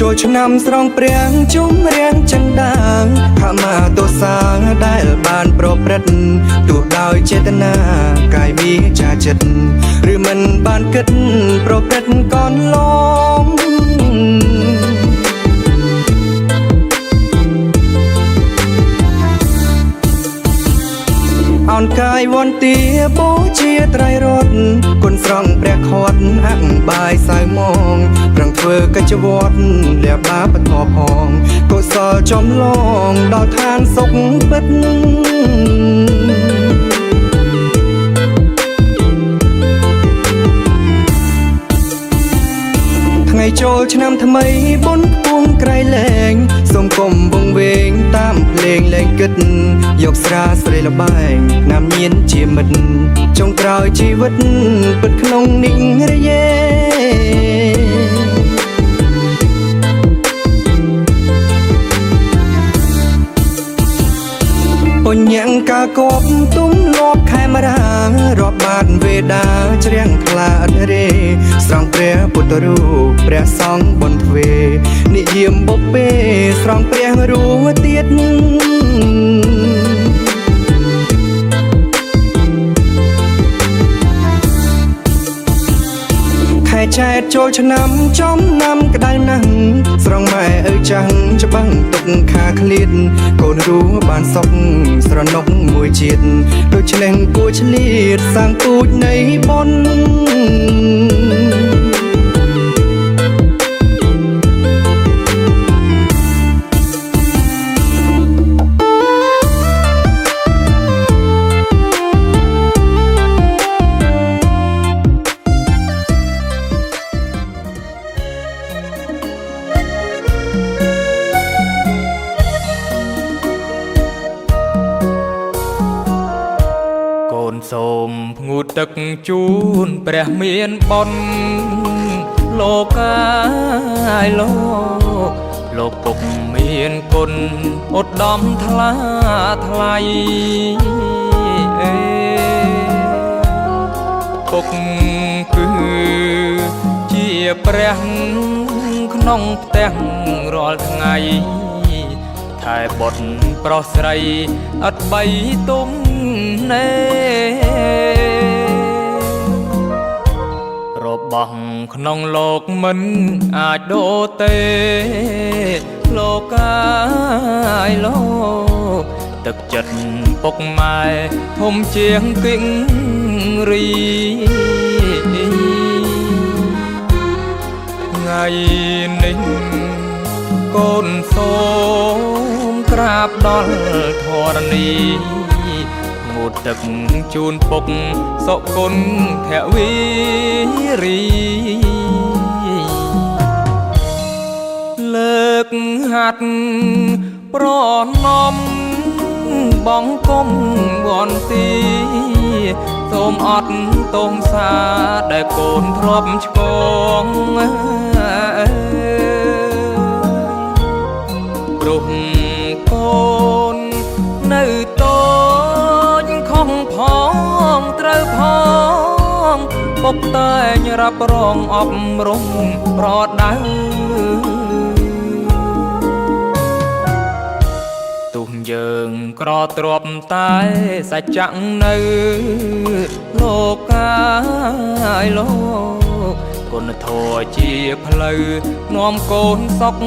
ចូលឆ្នាំស្រង់ព្រាំងជុំរៀងចិនដាងខមាទោសាដែលបានប្រព្រឹត្តទោះដោយចេតនាកាយវាចាចិត្តឬមិនបានគិតប្រព្រឹត្តកនឡងអោនកាយវន្ទាបូជាត្រៃរតគុណស្រង់ព្រះខត់អង្បាយសៅមងប្រឹងធ្វើកិច្ចវត្តលះបាបធមផងកុសលចំឡងដល់ឋានសុខពិតថ្ងៃចូលឆ្នាំថ្មីបុណ្យខ្ពងក្រៃលែងសូមគុំវង្វេងតាមភ្លេងលែងគិតយកស្រាស្រីលបែងណាំញៀនជាមិត្តចុងក្រោយជីវិតពិតក្នុងនិរយេពញាំងកាគប់ទុំលបខែមរារាប់បាតវេដាជ្រាំងខ្លាអត់រេស្រង់ព្រះពុទ្ធរូបព្រះសង្ឃបុណ្យទ្វេនិយាមបុព្វេស្រង់ព្រះរូបទៀតខែចែកចូលឆ្នាំចំណាំក្តៅណាស់ស្រង់ម៉ែឪចាំងច្បាំងទុកខាឃ្លៀតកូនរូបានសុខស្រណុកមួយជាតិដូចឆ្លេងគួឆ្លៀតសាងពូជនៃបុណ្យសូមងូតទឹកជូនព្រះមានបុណ្យលោកកាយលោកពុកមានគុណឧត្តមថ្លាថ្លៃពុកគឺជាព្រះក្នុងផ្ទះរាល់ថ្ងៃថែបុត្រប្រុសស្រីអត់បីទុំណែរបស់ក្នុងលោកមិនអាចដូរទេលោកកាយលោកទឹកចិត្តពុកម៉ែធំជាងគិងរីថ្ងៃនេះកូនសូមក្រាបដល់ធរណីងូតទឹកជូនពុកសុគន្ធភវីរីលើកហាត់ប្រណំបងគុំវន្ទីសូមអត់ទងសាដែលកូនធ្លាប់ឆ្កងព្រោះកូននៅតូចខំផងត្រូវផងពុកតែងរ៉ាប់រងអប់រំប្រដៅទុះយើងក្រទ្របតែសច្ចៈនៅលោកកាយលោកគុណធម៌ជាផ្លូវនាំកូនសុខ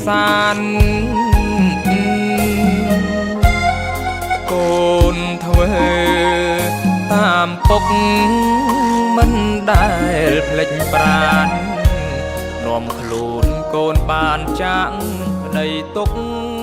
សាន្តកូនធ្វើតាមពុកមិនដែលភ្លេចប្រាណនាំខ្លួនកូនបានចាក់ក្តីទុក្ខ